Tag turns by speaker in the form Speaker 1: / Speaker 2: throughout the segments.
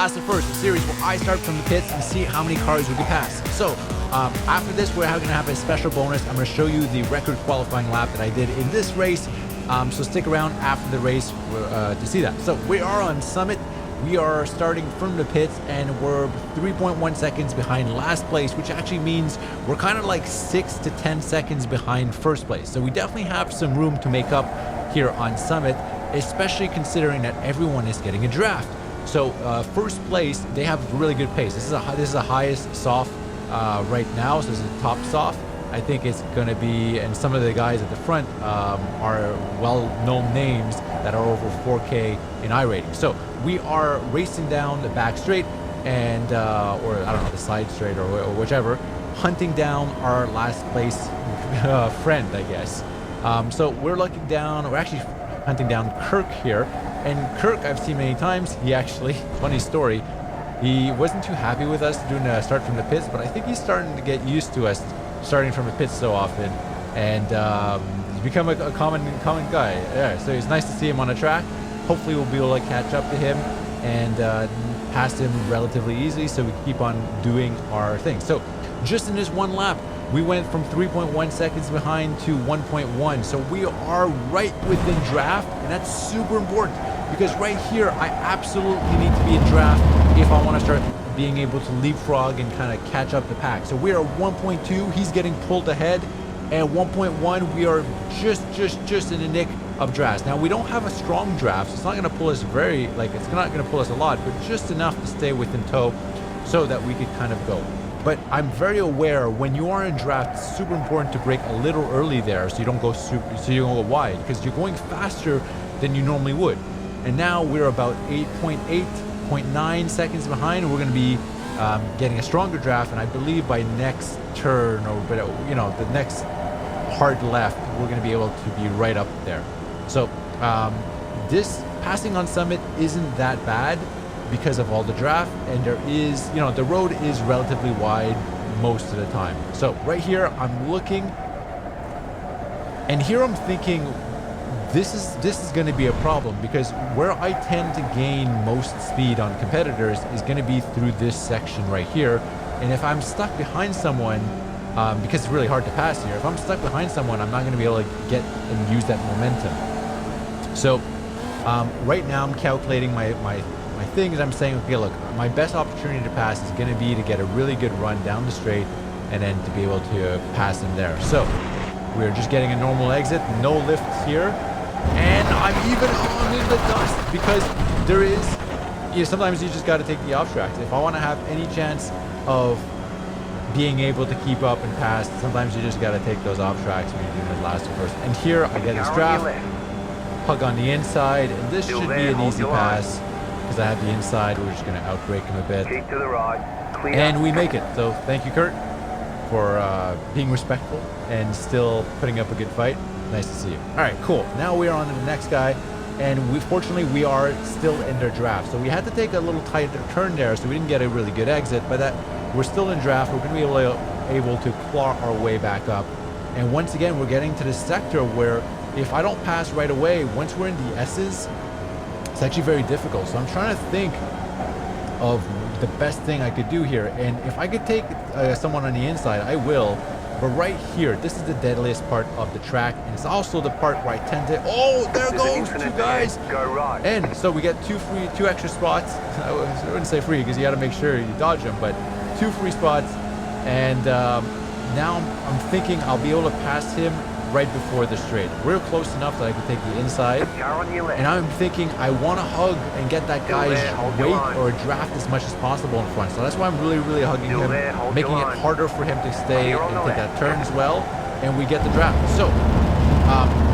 Speaker 1: last of first, a series where I start from the pits and see how many cars we can pass. So after this, we're going to have a special bonus. I'm going to show you the record qualifying lap that I did in this race. So stick around after the race to see that. So we are on Summit. We are starting from the pits, and we're 3.1 seconds behind last place, which actually means we're kind of like 6 to 10 seconds behind first place. So we definitely have some room to make up here on Summit, especially considering that everyone is getting a draft. So first place, they have really good pace. This is the highest soft right now, so this is the top soft. I think it's going to be, and some of the guys at the front are well-known names that are over 4K in iRating. So we are racing down the back straight and, or I don't know, the side straight or whichever, hunting down our last place friend, I guess. So we're looking down, we're actually hunting down Kirk here. And Kirk, I've seen many times. He actually, funny story, he wasn't too happy with us doing a start from the pits, but I think he's starting to get used to us starting from the pits so often, and he's become a common guy. Yeah, so it's nice to see him on the track. Hopefully we'll be able to catch up to him and pass him relatively easily, so we keep on doing our thing. So just in this one lap, we went from 3.1 seconds behind to 1.1. So we are right within draft, and that's super important because right here, I absolutely need to be in draft if I want to start being able to leapfrog and kind of catch up the pack. So we are 1.2, he's getting pulled ahead, and 1.1, we are just in the nick of draft. Now we don't have a strong draft, so it's not going to pull us it's not going to pull us a lot, but just enough to stay within tow so that we could kind of go. But I'm very aware when you are in draft, it's super important to brake a little early there so you don't go wide, because you're going faster than you normally would. And now we're about 8.9 seconds behind. We're going to be getting a stronger draft, and I believe by next turn, or the next hard left, we're going to be able to be right up there. So this passing on Summit isn't that bad because of all the draft, and there is, the road is relatively wide most of the time. So right here, I'm looking, and here I'm thinking, this is going to be a problem, because where I tend to gain most speed on competitors is going to be through this section right here. And if I'm stuck behind someone, because it's really hard to pass here, if I'm stuck behind someone, I'm not going to be able to get and use that momentum. So right now I'm calculating my things. I'm saying, okay, look, my best opportunity to pass is going to be to get a really good run down the straight and then to be able to pass him there. So we're just getting a normal exit, no lifts here. And I'm even on the dust because there is, sometimes you just got to take the off tracks. If I want to have any chance of being able to keep up and pass, sometimes you just got to take those off tracks when you're doing the last and first. And here I get this draft, hug on the inside, and this should be an easy pass because I have the inside. We're just going to outbrake him a bit.
Speaker 2: Keep to the right. Clear.
Speaker 1: And we make it. So thank you, Kurt, for being respectful and still putting up a good fight. Nice to see you. All right, cool. Now we are on to the next guy, and fortunately we are still in their draft. So we had to take a little tighter turn there, so we didn't get a really good exit, but we're still in draft. We're going to be able to claw our way back up. And once again, we're getting to this sector where if I don't pass right away, once we're in the S's, it's actually very difficult. So I'm trying to think of the best thing I could do here. And if I could take someone on the inside, I will. But right here, this is the deadliest part of the track, and it's also the part where I tend to, there goes two guys.
Speaker 2: Go right.
Speaker 1: And so we get two extra spots. I wouldn't say free because you got to make sure you dodge them, but 2 free spots. And now I'm thinking I'll be able to pass him right before the straight. We're close enough that I can take the inside. And I'm thinking I want to hug and get that guy's weight or draft as much as possible in front. So that's why I'm really, really hugging him, making it harder for him to stay and take that turn as well. And we get the draft. So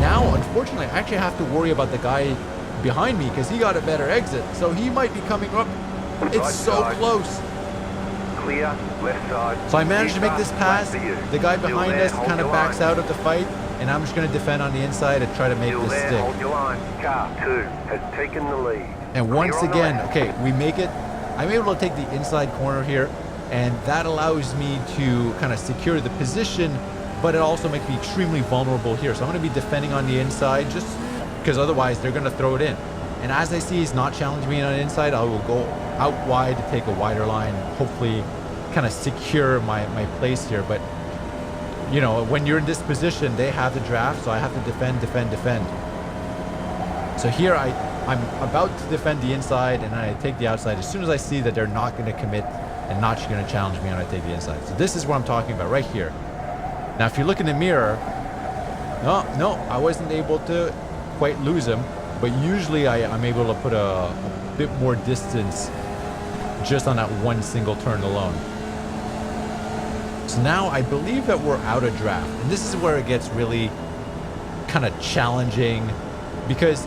Speaker 1: now, unfortunately, I actually have to worry about the guy behind me because he got a better exit. So he might be coming up. It's so close.
Speaker 2: Clear, left side.
Speaker 1: So I managed to make this pass. The guy behind us kind of backs out of the fight, and I'm just going to defend on the inside and try to make this stick.
Speaker 2: Hold your line. Car 2 has taken the lead.
Speaker 1: And once again, okay, we make it. I'm able to take the inside corner here, and that allows me to kind of secure the position, but it also makes me extremely vulnerable here. So I'm going to be defending on the inside just because otherwise they're going to throw it in. And as I see he's not challenging me on the inside, I will go out wide to take a wider line, hopefully kind of secure my place here. But, you know, when you're in this position, they have the draft, so I have to defend. So here I'm about to defend the inside, and I take the outside as soon as I see that they're not going to commit and not going to challenge me when I take the inside. So this is what I'm talking about right here. Now, if you look in the mirror, no, I wasn't able to quite lose him, but usually I'm able to put a bit more distance just on that one single turn alone. So now I believe that we're out of draft, and this is where it gets really kind of challenging because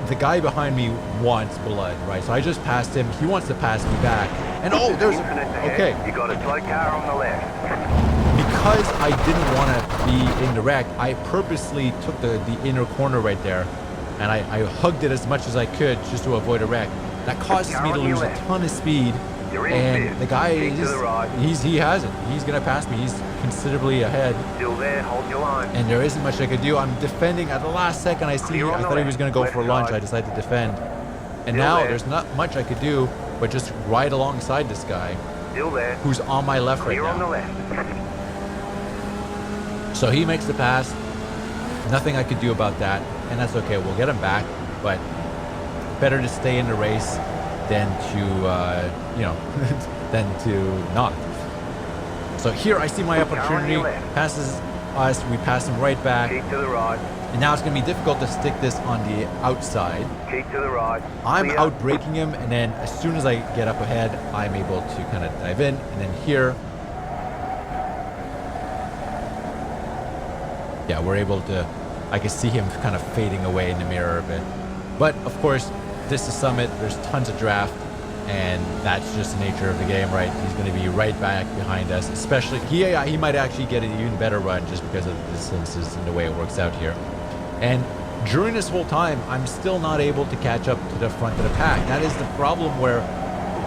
Speaker 1: the guy behind me wants blood, right? So I just passed him. He wants to pass me back. And oh, there's okay.
Speaker 2: You got a slow car on the left.
Speaker 1: Because I didn't want to be in the wreck, I purposely took the inner corner right there, and I hugged it as much as I could just to avoid a wreck. That causes me to lose a ton of speed, and the guy he has it. He's gonna pass me. He's considerably ahead.
Speaker 2: Still there, hold your line.
Speaker 1: And there isn't much I could do. I'm defending at the last second. I thought he was gonna go for a lunge. I decided to defend, and now there's not much I could do but just ride alongside this guy who's on my left right now. So he makes the pass. Nothing I could do about that, and that's okay. We'll get him back, but better to stay in the race than to, than to not. So here I see my opportunity. Passes us. We pass him right back.
Speaker 2: Keep to the right.
Speaker 1: And now it's going to be difficult to stick this on the outside.
Speaker 2: Keep to the right.
Speaker 1: I'm out braking him, and then as soon as I get up ahead, I'm able to kind of dive in, and then here. Yeah, we're able to, I can see him kind of fading away in the mirror a bit. But of course, this is Summit, there's tons of draft, and that's just the nature of the game, right? He's going to be right back behind us, especially, he might actually get an even better run just because of the distances and the way it works out here. And during this whole time, I'm still not able to catch up to the front of the pack. That is the problem where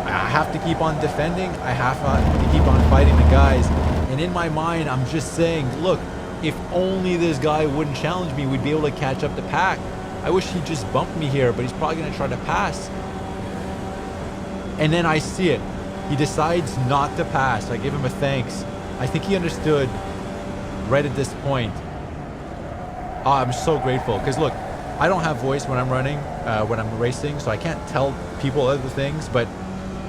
Speaker 1: I have to keep on defending, I have to keep on fighting the guys, and in my mind, I'm just saying, look, if only this guy wouldn't challenge me, we'd be able to catch up the pack. I wish he'd just bumped me here, but he's probably going to try to pass. And then I see it. He decides not to pass. I give him a thanks. I think he understood right at this point. Oh, I'm so grateful. Because look, I don't have voice when I'm running, when I'm racing, so I can't tell people other things. But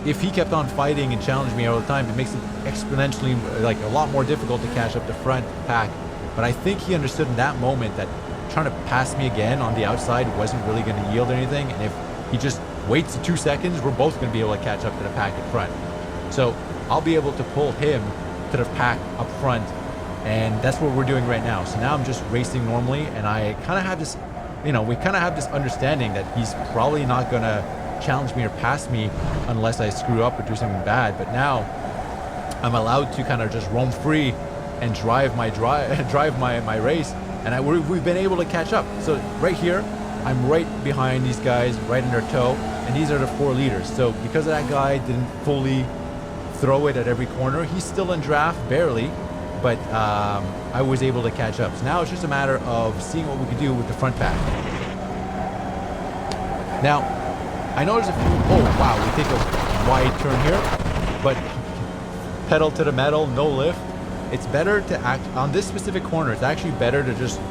Speaker 1: if he kept on fighting and challenging me all the time, it makes it exponentially, like, a lot more difficult to catch up the front pack. But I think he understood in that moment that trying to pass me again on the outside wasn't really going to yield anything. And if he just waits 2 seconds, we're both going to be able to catch up to the pack in front. So I'll be able to pull him to the pack up front. And that's what we're doing right now. So now I'm just racing normally. And I kind of have this, we kind of have this understanding that he's probably not going to challenge me or pass me unless I screw up or do something bad. But now I'm allowed to kind of just roam free and drive my race, and we've been able to catch up. So right here, I'm right behind these guys, right in their toe, and these are the 4 leaders. So because that guy didn't fully throw it at every corner, he's still in draft, barely, but I was able to catch up. So now it's just a matter of seeing what we can do with the front pack. Now, I know there's a few, oh wow, we take a wide turn here, but pedal to the metal, no lift. It's better to act on this specific corner. It's actually better to just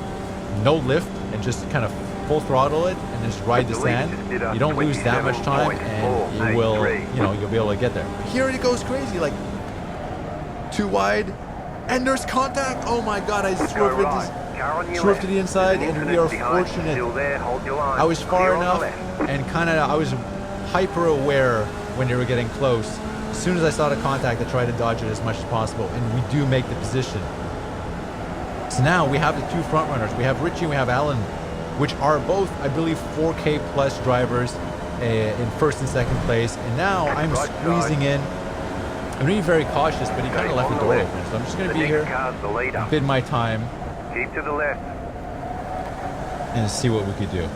Speaker 1: no lift and just kind of full throttle it and just ride the sand. You don't lose that much time, and you will, you'll be able to get there. Here it goes crazy, like too wide, and there's contact. Oh my God! I swerved to the inside, and we are fortunate. I was far enough, and I was hyper aware when they were getting close. As soon as I saw the contact, I tried to dodge it as much as possible, and we do make the position. So now we have the 2 front runners. We have Richie and we have Alan, which are both, I believe, 4K plus drivers in first and second place. And now I'm squeezing in. I'm being very cautious, but he kind of left the door open. So I'm just going to be here, bid my time,
Speaker 2: keep to the left,
Speaker 1: and see what we could do.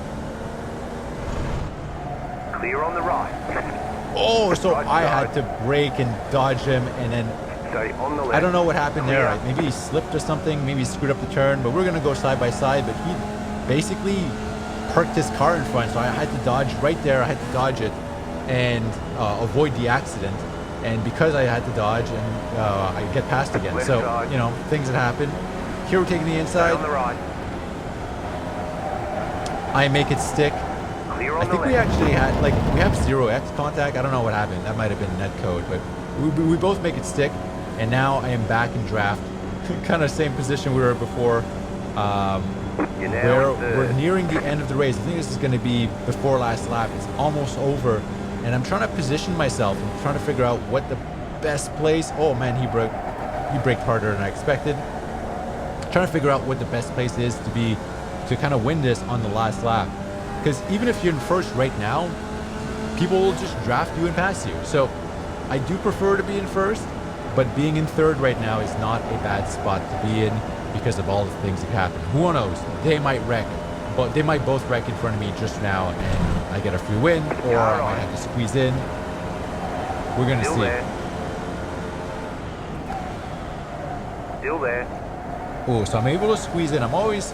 Speaker 2: Clear on the right.
Speaker 1: Oh, so I had to brake and dodge him, and then
Speaker 2: On the left.
Speaker 1: I don't know what happened there. Right? Maybe he slipped or something. Maybe he screwed up the turn, but we're going to go side by side. But he basically parked his car in front, so I had to dodge right there. I had to dodge it and avoid the accident. And because I had to dodge, and I get past again.
Speaker 2: Left
Speaker 1: So,
Speaker 2: side.
Speaker 1: you know, things that happen. Here we're taking the
Speaker 2: Stay
Speaker 1: inside.
Speaker 2: on the right.
Speaker 1: I make it stick.
Speaker 2: Clear
Speaker 1: I
Speaker 2: on the
Speaker 1: think we
Speaker 2: left.
Speaker 1: actually had, like, we have 0x contact. I don't know what happened. That might have been net code, but we both make it stick. And now I am back in draft. Kind of same position we were before.
Speaker 2: You're now in third.
Speaker 1: We're nearing the end of the race. I think this is going to be before last lap. It's almost over. And I'm trying to position myself. I'm trying to figure out what the best place. Oh man, he braked harder than I expected. Trying to figure out what the best place is to kind of win this on the last lap. Because even if you're in first right now, people will just draft you and pass you. So I do prefer to be in first, but being in third right now is not a bad spot to be in because of all the things that happen. Who knows? They might wreck, but they might both wreck in front of me just now, and I get a free win, or I might have to squeeze in. We're gonna
Speaker 2: Still
Speaker 1: see.
Speaker 2: there. Still there.
Speaker 1: Oh, so I'm able to squeeze in. I'm always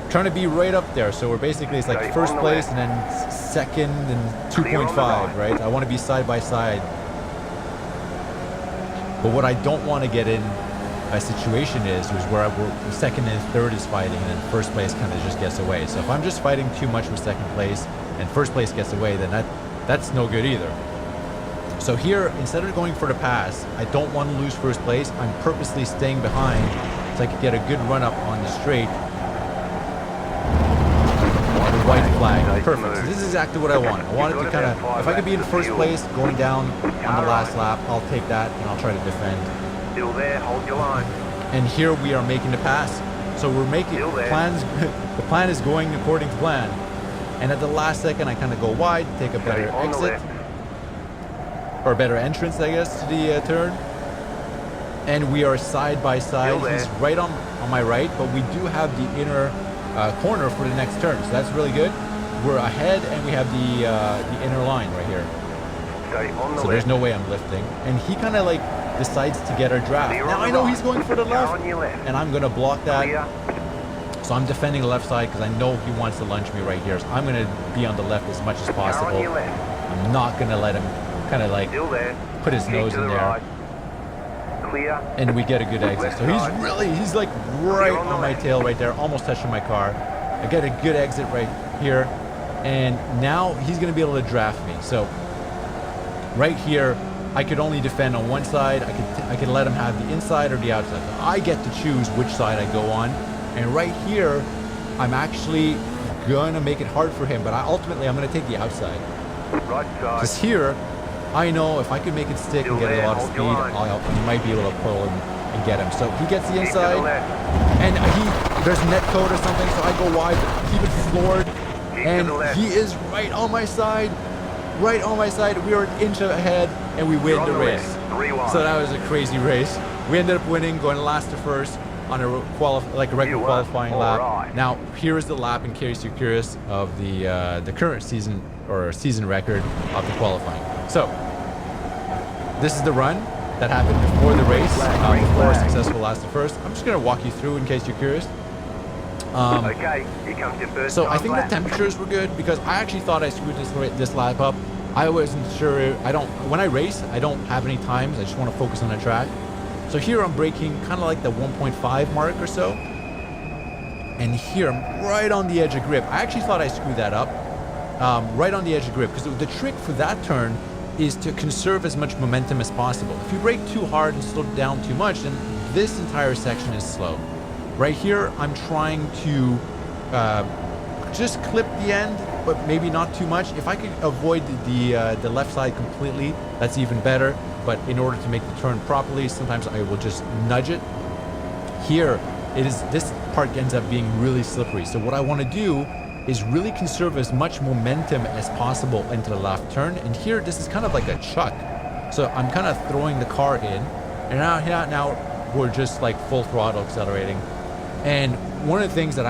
Speaker 1: trying to be right up there. So we're basically, it's like
Speaker 2: Okay,
Speaker 1: first
Speaker 2: on the
Speaker 1: place
Speaker 2: left.
Speaker 1: and then second and
Speaker 2: Clear on the
Speaker 1: 2.5, right? I want to be side by side. But what I don't want to get in a situation is where second and third is fighting, and then first place kind of just gets away. So if I'm just fighting too much with second place and first place gets away, then that's no good either. So here, instead of going for the pass, I don't want to lose first place. I'm purposely staying behind so I can get a good run up on the straight. The white flag, perfect. So this is exactly what I want. I wanted to kind of, if I could be in first place going down on the last lap, I'll take that and I'll try to defend.
Speaker 2: Still there. Hold your line.
Speaker 1: And here we are making the pass. So we're making
Speaker 2: Still there.
Speaker 1: plans. The plan is going according to plan. And at the last second, I kind of go wide, take a better
Speaker 2: Okay, on the
Speaker 1: exit.
Speaker 2: left.
Speaker 1: Or better entrance, I guess, to the turn. And we are side by side.
Speaker 2: Still there.
Speaker 1: He's right on my right, but we do have the inner corner for the next turn. So that's really good. We're ahead, and we have the inner line right here.
Speaker 2: Stay on the
Speaker 1: So
Speaker 2: left.
Speaker 1: there's no way I'm lifting. And he kind of like decides to get our draft.
Speaker 2: Clear
Speaker 1: Now
Speaker 2: on the
Speaker 1: I know
Speaker 2: right.
Speaker 1: he's going for the
Speaker 2: Car
Speaker 1: left,
Speaker 2: on your left.
Speaker 1: and I'm going to block that.
Speaker 2: Clear.
Speaker 1: So I'm defending the left side because I know he wants to lunge me right here. So I'm going to be on the left as much as
Speaker 2: Car on
Speaker 1: possible.
Speaker 2: your left.
Speaker 1: I'm not going to let him kind of like
Speaker 2: Still there.
Speaker 1: put his
Speaker 2: Keep
Speaker 1: nose
Speaker 2: to
Speaker 1: in
Speaker 2: the
Speaker 1: there.
Speaker 2: right. Clear.
Speaker 1: And we get a good exit. So he's like right
Speaker 2: on the
Speaker 1: on my
Speaker 2: left.
Speaker 1: tail right there, almost touching my car. I get a good exit right here. And now he's going to be able to draft me. So right here, I could only defend on one side. I could let him have the inside or the outside. So I get to choose which side I go on. And right here, I'm actually going to make it hard for him. But ultimately, I'm going to take the outside.
Speaker 2: Right side.
Speaker 1: Because here, I know if I could make it stick and get a lot of speed, I might be able to pull him and get him. So he gets the
Speaker 2: Keep to
Speaker 1: inside,
Speaker 2: the left.
Speaker 1: and there's net code or something, so I go wide, keep it floored,
Speaker 2: Keep to
Speaker 1: and
Speaker 2: the left.
Speaker 1: he is right on my side. Right on my side. We are an inch ahead, and we win
Speaker 2: You're on
Speaker 1: the
Speaker 2: the
Speaker 1: race.
Speaker 2: left. 3 wide.
Speaker 1: So that was a crazy race. We ended up winning, going last to first on a record
Speaker 2: You won.
Speaker 1: qualifying lap.
Speaker 2: All right.
Speaker 1: Now here is the lap, in case you're curious, of the current season or season record of the qualifying. So this is the run that happened before the race,
Speaker 2: Green
Speaker 1: before a
Speaker 2: flag.
Speaker 1: successful last to first. I'm just going to walk you through in case you're curious.
Speaker 2: Okay, here comes your first
Speaker 1: So
Speaker 2: time
Speaker 1: I think
Speaker 2: lap.
Speaker 1: the temperatures were good because I actually thought I screwed this lap up. I wasn't sure. When I race, I don't have any times. I just want to focus on the track. So here I'm braking kind of like the 1.5 mark or so. And here I'm right on the edge of grip. I actually thought I screwed that up. Right on the edge of grip, because the trick for that turn is to conserve as much momentum as possible. If you brake too hard and slow down too much, then this entire section is slow. Right here, I'm trying to just clip the end, but maybe not too much. If I could avoid the left side completely, that's even better. But in order to make the turn properly, sometimes I will just nudge it. Here, this part ends up being really slippery. So what I want to do is really conserve as much momentum as possible into the left turn. And here, this is kind of like a chuck. So I'm kind of throwing the car in, and now we're just like full throttle accelerating. And one of the things that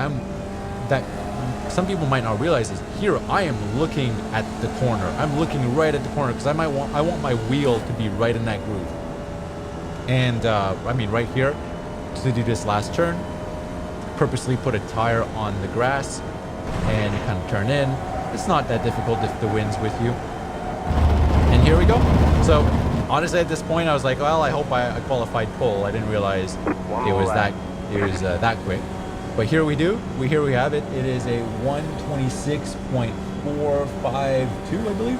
Speaker 1: some people might not realize is here I am looking at the corner. I'm looking right at the corner because I want my wheel to be right in that groove. And I mean right here to do this last turn, purposely put a tire on the grass and kind of turn in. It's not that difficult if the wind's with you. And here we go. So honestly, at this point, I was like, well, I hope I qualified pole. I didn't realize it was that quick. But here we do. Here we have it. It is a 126.452, I believe.